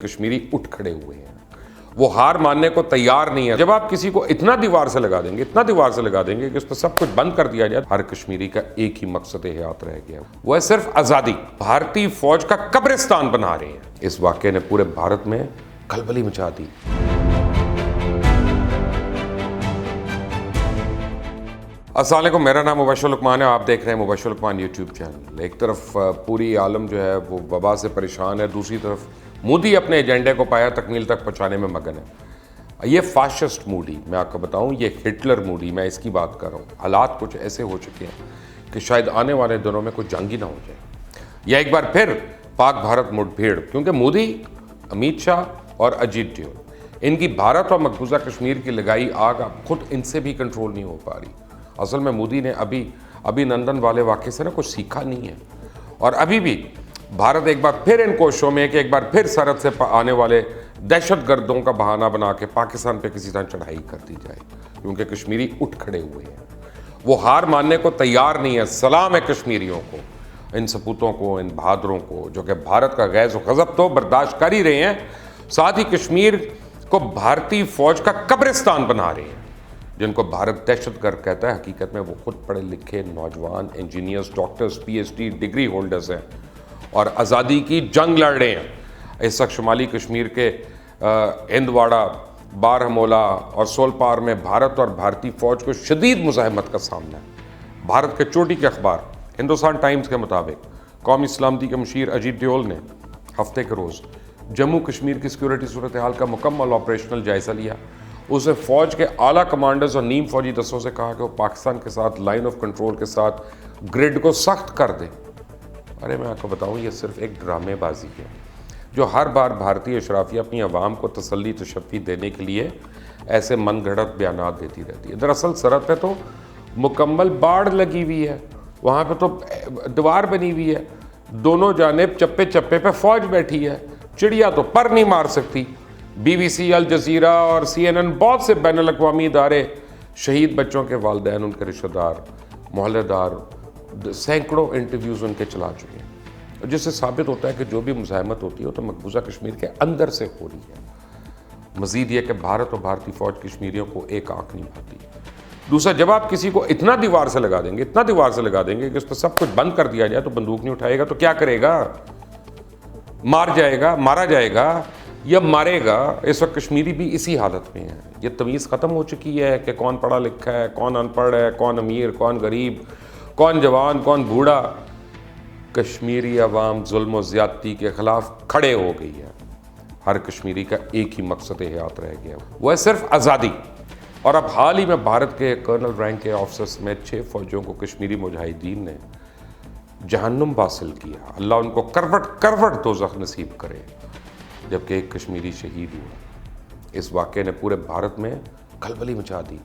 کشمیری اٹھ کھڑے ہوئے ہیں، وہ ہار ماننے کو تیار نہیں ہے۔ جب آپ کسی کو اتنا دیوار سے لگا دیں گے کہ اس پر سب کچھ بند کر دیا جائے، ہر کشمیری کا ایک ہی مقصد حیات رہ گیا، وہ ہے صرف آزادی۔ بھارتی فوج کا قبرستان بنا رہے ہیں۔ اس واقعے نے پورے بھارت میں کھلبلی مچا دی۔ السلام علیکم، میرا نام مبشر لقمان ہے، آپ دیکھ رہے ہیں مبشر لقمان یوٹیوب چینل۔ ایک طرف پوری عالم جو ہے وہ وبا سے پریشان ہے، دوسری طرف مودی اپنے ایجنڈے کو پایا تکمیل تک پہنچانے میں مگن ہے۔ یہ فاشسٹ مودی، میں آپ کو بتاؤں، یہ ہٹلر مودی، میں اس کی بات کر رہا ہوں۔ حالات کچھ ایسے ہو چکے ہیں کہ شاید آنے والے دنوں میں کچھ جنگ ہی نہ ہو جائے، یا ایک بار پھر پاک بھارت مٹ بھیڑ، کیونکہ مودی، امیت شاہ اور اجیت ڈیول، ان کی بھارت اور مقبوضہ کشمیر کی لگائی آگ اب خود ان سے بھی کنٹرول نہیں ہو پا رہی۔ اصل میں مودی نے ابھی نندن والے واقعے سے کچھ سیکھا نہیں ہے، اور ابھی بھی بھارت ایک بار پھر ان کوششوں میں کہ ایک بار پھر سرحد سے آنے والے دہشت گردوں کا بہانہ بنا کے پاکستان پہ کسی طرح چڑھائی کر دی جائے، کیونکہ کشمیری اٹھ کھڑے ہوئے ہیں، وہ ہار ماننے کو تیار نہیں ہے۔ سلام ہے کشمیریوں کو، ان سپوتوں کو، ان بہادروں کو، جو کہ بھارت کا غیظ و غضب تو برداشت کر ہی رہے ہیں، ساتھ ہی کشمیر کو بھارتی فوج کا قبرستان بنا رہے ہیں، جن کو بھارت دہشت گرد کہتا ہے۔ حقیقت میں وہ خود پڑھے لکھے نوجوان engineers, doctors, P H D degree holders ہیں اور آزادی کی جنگ لڑ رہے ہیں۔ اس وقت شمالی کشمیر کے ہندواڑہ، بارہمولہ اور سولپار میں بھارت اور بھارتی فوج کو شدید مزاحمت کا سامنا ہے۔ بھارت کے چوٹی کے اخبار ہندوستان ٹائمز کے مطابق قومی سلامتی کے مشیر اجیت ڈیول نے ہفتے کے روز جموں کشمیر کی سیکورٹی صورتحال کا مکمل آپریشنل جائزہ لیا۔ اس نے فوج کے اعلیٰ کمانڈرز اور نیم فوجی دستوں سے کہا کہ وہ پاکستان کے ساتھ لائن آف کنٹرول کے ساتھ گرڈ کو سخت کر دیں۔ ارے میں آپ کو بتاؤں، یہ صرف ایک ڈرامے بازی ہے جو ہر بار بھارتی اشرافیہ اپنی عوام کو تسلی تشفی دینے کے لیے ایسے من گھڑت بیانات دیتی رہتی ہے۔ دراصل سرحد پہ تو مکمل باڑ لگی ہوئی ہے، وہاں پہ تو دیوار بنی ہوئی ہے، دونوں جانب چپے چپے پہ فوج بیٹھی ہے، چڑیا تو پر نہیں مار سکتی۔ بی بی سی، الجزیرہ اور CNN، بہت سے بین الاقوامی ادارے، شہید بچوں کے والدین، ان کے رشتہ دار، محلے دار، سینکڑوں انٹرویوز ان کے چلا چکے ہیں، جس سے ثابت ہوتا ہے کہ جو بھی مزاحمت ہوتی ہے تو مقبوضہ کشمیر کے اندر سے ہو رہی ہے۔ مزید یہ کہ بھارت اور بھارتی فوج کشمیریوں کو ایک آنکھ نہیں بھاتی۔ دوسرا، جب آپ کسی کو اتنا دیوار سے لگا دیں گے کہ اس پر سب کچھ بند کر دیا جائے تو بندوق نہیں اٹھائے گا تو کیا کرے گا؟ مارا جائے گا یا مارے گا۔ اس وقت کشمیری بھی اسی حالت میں ہے۔ یہ تمیز ختم ہو چکی ہے کہ کون پڑھا لکھا ہے، کون ان پڑھ ہے، کون امیر، کون غریب، کون جوان، کون بوڑھا۔ کشمیری عوام ظلم و زیادتی کے خلاف کھڑے ہو گئی ہے۔ ہر کشمیری کا ایک ہی مقصد حیات رہ گیا، وہ ہے صرف آزادی۔ اور اب حال ہی میں بھارت کے کرنل رینک کے آفیسر سمیت 6 فوجیوں کو کشمیری مجاہدین نے جہنم حاصل کیا۔ اللہ ان کو کروٹ دوزخ نصیب کرے، جبکہ ایک کشمیری شہید ہوا۔ اس واقعے نے پورے بھارت میں کھلبلی مچا دی،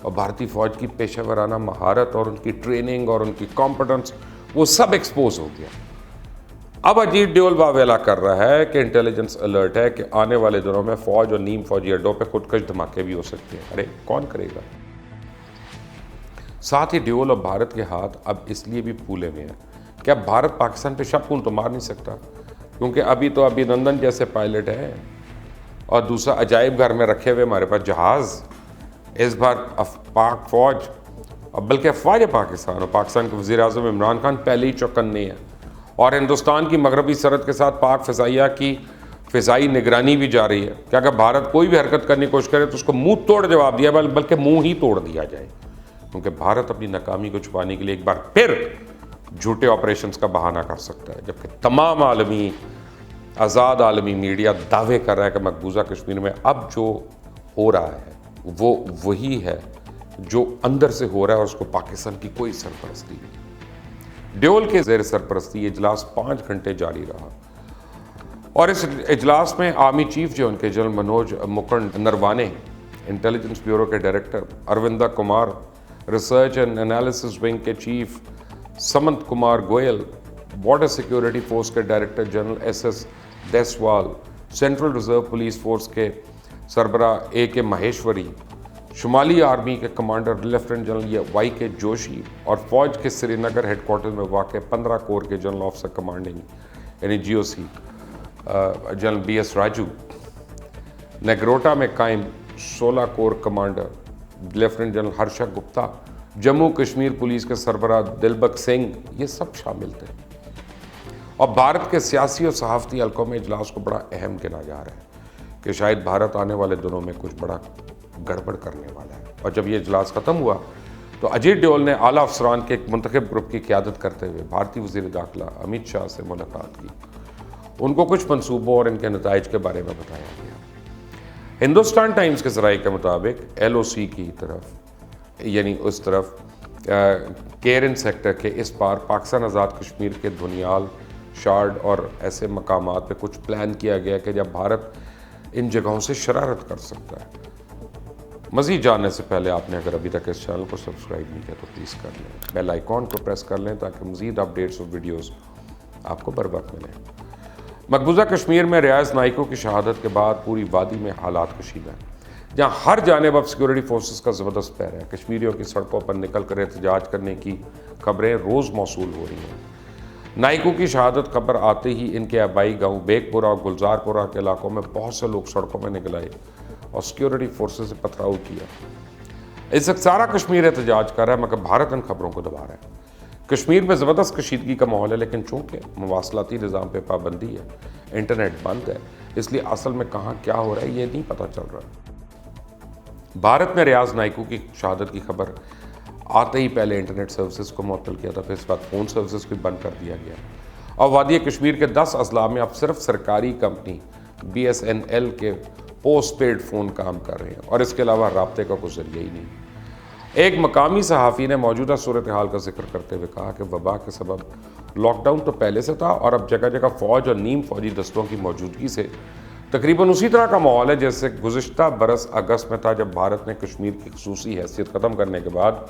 اور بھارتی فوج کی پیشہ ورانہ مہارت اور ان کی ٹریننگ اور ان کی کمپٹنس، وہ سب ایکسپوز ہو گیا۔ اب اجیت ڈیول واویلا کر رہا ہے کہ انٹیلیجنس الرٹ ہے کہ آنے والے دنوں میں فوج اور نیم فوجی اڈوں پہ خودکش دھماکے بھی ہو سکتے ہیں۔ ارے کون کرے گا؟ ساتھ ہی ڈیول اور بھارت کے ہاتھ اب اس لیے بھی پھولے ہوئے ہیں کہ اب بھارت پاکستان پہ شب تو مار نہیں سکتا، کیونکہ ابھی نندن جیسے پائلٹ ہیں، اور دوسرا عجائب گھر میں رکھے ہوئے ہمارے پاس جہاز۔ اس بار پاک فوج، بلکہ افواج پاکستان اور پاکستان کے وزیر اعظم عمران خان پہلے ہی چوکنے ہیں، اور ہندوستان کی مغربی سرحد کے ساتھ پاک فضائیہ کی فضائی نگرانی بھی جاری ہے کہ اگر بھارت کوئی بھی حرکت کرنے کی کوشش کرے تو اس کو منہ توڑ جواب دیا، بلکہ منہ ہی توڑ دیا جائے، کیونکہ بھارت اپنی ناکامی کو چھپانے کے لیے ایک بار پھر جھوٹے آپریشنز کا بہانہ کر سکتا ہے، جبکہ تمام آزاد عالمی میڈیا دعوے کر رہا ہے کہ مقبوضہ کشمیر میں اب جو ہو رہا ہے وہ وہی ہے جو اندر سے ہو رہا ہے، اور اس کو پاکستان کی کوئی سرپرستی نہیں۔ ڈیول کے زیر سرپرستی اجلاس 5 گھنٹے جاری رہا، اور اس اجلاس میں آرمی چیف جو ان کے general Manoj Mukund Naravane, intelligence bureau کے director Arvind Kumar, research and analysis wing کے chief Samant Kumar Goel, border security force کے director general SS Deswal, central reserve police force کے سربراہ AK مہیشوری، شمالی آرمی کے commander lieutenant general YK Joshi, اور فوج کے سری نگر ہیڈ کوارٹر میں واقع 15 کور کے جنرل آفیسر کمانڈنگ یعنی GOC जनरल BS राजू, नेग्रोटा में कायम 16 core commander lieutenant general Harsha Gupta, Jammu Kashmir police के सरबराह दिलबग सिंह, ये सब शामिल थे। और भारत के सियासी और सहाफ़ती हलकों में इजलास को बड़ा अहम गिना जा रहा है कि शायद भारत आने वाले दिनों में कुछ बड़ा गड़बड़ करने वाला है। और जब ये इजलास ख़त्म हुआ तो अजीत डोवाल ने आला अफसरान के एक मुंतखब ग्रुप की क़यादत करते हुए भारतीय वज़ीर दाखिला अमित शाह से मुलाकात की। उनको कुछ मंसूबों और इनके नताइज के बारे में बताया गया। हिंदुस्तान टाइम्स के ज़राए के मुताबिक LOC की तरफ, यानी उस तरफ केरन सेक्टर के इस पार पाकिस्तान आज़ाद कश्मीर के धुनियाल, शार्ड और ऐसे मकामात पे कुछ प्लान किया गया कि जब भारत इन जगहों से शरारत कर सकता है। मज़ीद जानने से पहले आपने अगर अभी तक इस चैनल को सब्सक्राइब नहीं किया तो प्लीज़ कर लें, बेल आइकॉन को प्रेस कर लें ताकि मज़ीद अपडेट्स और वीडियोस आपको बर वक्त मिलें। मकबूजा कश्मीर में रियाज नाइको की शहादत के बाद पूरी वादी में हालात कशीदा हैं, जहाँ हर जानिब अब सिक्योरिटी फोर्सेस का ज़बरदस्त पैर है। कश्मीरियों की सड़कों पर निकल कर एहतजाज करने की खबरें रोज़ मौसूल हो रही हैं। नाइको की शहादत खबर आते ही इनके आबाई गांव बेगपुरा और गुलजारपुरा के इलाकों में बहुत से लोग सड़कों में निकल आए और सिक्योरिटी फोर्सेस से पथराव किया। इस वक्त सारा कश्मीर एहतजाज कर रहा है, मगर भारत इन खबरों को दबा रहा है। कश्मीर में ज़बरदस्त कशीदगी का माहौल है, लेकिन चूँकि मवासलाती निज़ाम पे पाबंदी है, इंटरनेट बंद है, इसलिए असल में कहाँ क्या हो रहा है ये नहीं पता चल रहा। भारत में रियाज नाइको की शहादत की खबर आते ही पहले इंटरनेट सर्विसेज को मुअत्तल किया था, फिर इस बात फ़ोन सर्विसेज को बंद कर दिया गया। और वादी कश्मीर के 10 अजला में अब सिर्फ सरकारी कंपनी BSNL के पोस्ट पेड फ़ोन काम कर रहे हैं और इसके अलावा राब्ते का कोई जरिया ही नहीं। एक मकामी सहाफ़ी ने मौजूदा सूरत हाल का जिक्र करते हुए कहा कि वबा के सबब लॉकडाउन तो पहले से था और अब जगह जगह फ़ौज और नीम फ़ौजी दस्तों की मौजूदगी से तकरीबन उसी तरह का माहौल है जैसे गुज़िश्ता बरस अगस्त में था, जब भारत ने कश्मीर की ख़ुसूसी हैसियत ख़त्म करने के बाद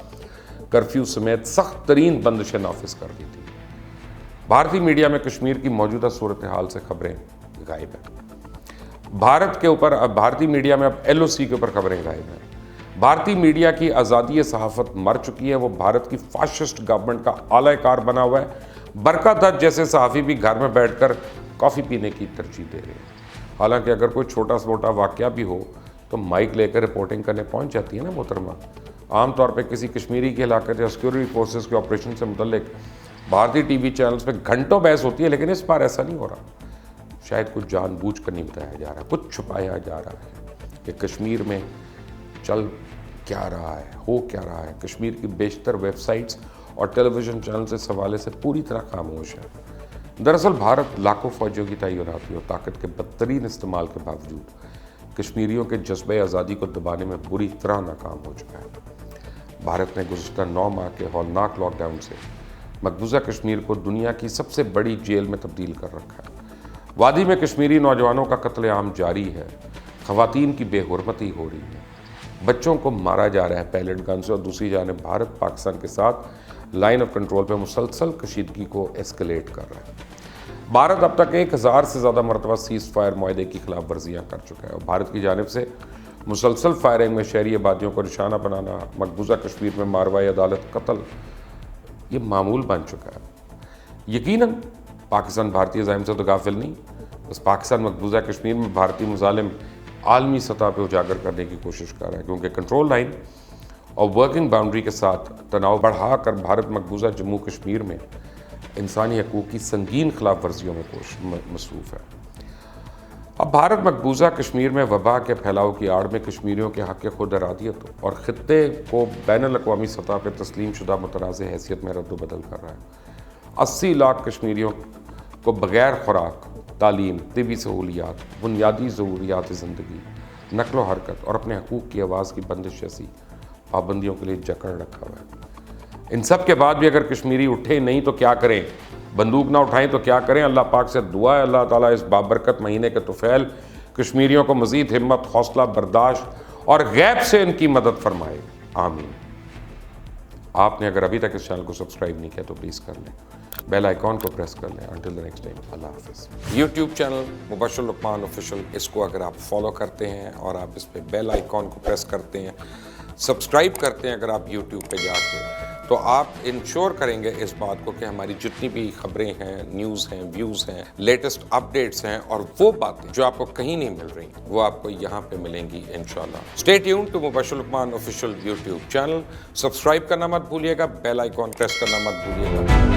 कर्फ्यू समेत सख्त तरीन बंदिशें नाफिज कर दी थी। भारतीय मीडिया में कश्मीर की मौजूदा सूरत हाल से खबरें गायब हैं। भारतीय मीडिया में अब LOC के ऊपर खबरें गायब हैं। भारतीय मीडिया की आज़ादी सहाफ़त मर चुकी है, वो भारत की फाशिस्ट गवर्नमेंट का आलाकार बना हुआ है। बरकत दत्त जैसे सहाफ़ी भी घर में बैठकर कॉफ़ी पीने की तरजीह दे रहे हैं। हालांकि अगर कोई छोटा सा मोटा वाक़या भी हो तो माइक लेकर रिपोर्टिंग करने पहुंच जाती है ना मोहतरमा। आमतौर पे किसी कश्मीरी के इलाके या सिक्योरिटी फोर्सेस के ऑपरेशन से मुतल्लिक भारतीय TV चैनल्स पे घंटों बहस होती है, लेकिन इस बार ऐसा नहीं हो रहा। शायद कुछ जानबूझ कर नहीं बताया जा रहा, कुछ छुपाया जा रहा है कि कश्मीर में चल क्या रहा है, हो क्या रहा है। कश्मीर की बेशतर वेबसाइट्स और टेलीविज़न चैनल्स इस हवाले से पूरी तरह खामोश है। दरअसल भारत लाखों फौजियों की तैनाती और ताकत के बदतरीन इस्तेमाल के बावजूद कश्मीरियों के जज्बे आज़ादी को दबाने में बुरी तरह नाकाम हो चुका है। भारत ने गुज़श्ता 9 माह के हौलनाक लॉकडाउन से मकबूजा कश्मीर को दुनिया की सबसे बड़ी जेल में तब्दील कर रखा है। वादी में कश्मीरी नौजवानों का कत्लेआम जारी है, ख़वातीन की बेहुरमती हो रही है, बच्चों को मारा जा रहा है पैलेट गन से, और दूसरी जानिब भारत पाकिस्तान के साथ लाइन ऑफ कंट्रोल पर मुसलसल कशीदगी को एस्केलेट कर रहा है। भारत अब तक 1000 से ज़्यादा मरतबा सीज़ फायर मुआहदे की खिलाफ वर्जियाँ कर चुका है और भारत की जानिब से मुसलसल फायरिंग में शहरी आबादियों को निशाना बनाना, मकबूजा कश्मीर में मारवाई अदालत कत्ल, ये मामूल बन चुका है। यकीनन पाकिस्तान भारतीय ज़ाहिम से तो गाफिल नहीं, बस पाकिस्तान मकबूजा कश्मीर में भारतीय मुजालिम आलमी सतह पर उजागर करने की कोशिश कर रहा है, क्योंकि कंट्रोल लाइन और वर्किंग बाउंड्री के साथ तनाव बढ़ा कर भारत मकबूजा जम्मू कश्मीर में इंसानी हकूक़ की संगीन खिलाफ वर्जियों में मसरूफ़ है। अब भारत मकबूजा कश्मीर में वबा के फैलाव की आड़ में कश्मीरियों के हक़ खुद इरादियत और ख़ित्ते को बैनुल-अक़वामी सतह पर तस्लीम शुदा मुतनाज़ हैसियत में रद्द-बदल कर रहा है। 80 लाख कश्मीरियों को बग़ैर खुराक, तालीम, तिबी सहूलियात, बुनियादी ज़रूरियात ज़िंदगी, नक़्ल व हरकत और अपने हकूक़ की आवाज़ की बंदिश जैसी पाबंदियों के लिए जकड़ रखा हुआ है। इन सब के बाद भी अगर कश्मीरी उठे नहीं तो क्या करें, बंदूक ना उठाएं तो क्या करें। अल्लाह पाक से दुआ है अल्लाह ताला इस बाबरकत महीने के तुफ़ैल कश्मीरियों को मज़ीद हिम्मत, हौसला, बर्दाश्त और गैब से इनकी मदद फरमाए, आमीन। आपने अगर अभी तक इस चैनल को सब्सक्राइब नहीं किया तो प्लीज़ कर लें, बेल आइकॉन को प्रेस कर लें। अंटिल द नेक्स्ट टाइम, अल्लाह हाफ़िज़। यूट्यूब चैनल मुबश्शिर लुक़मान ऑफिशियल, इसको अगर आप फॉलो करते हैं और आप इस पर बेल आइकॉन को प्रेस करते हैं, सब्सक्राइब करते हैं अगर आप यूट्यूब पे जाके, تو آپ انشور کریں گے اس بات کو کہ ہماری جتنی بھی خبریں ہیں، نیوز ہیں، ویوز ہیں، لیٹسٹ اپڈیٹس ہیں اور وہ باتیں جو آپ کو کہیں نہیں مل رہی وہ آپ کو یہاں پہ ملیں گی انشاءاللہ۔ Stay tuned to Mubashir Luqman official YouTube channel, subscribe کرنا مت بھولیے گا، بیل آئیکن پریس کرنا مت بھولیے گا۔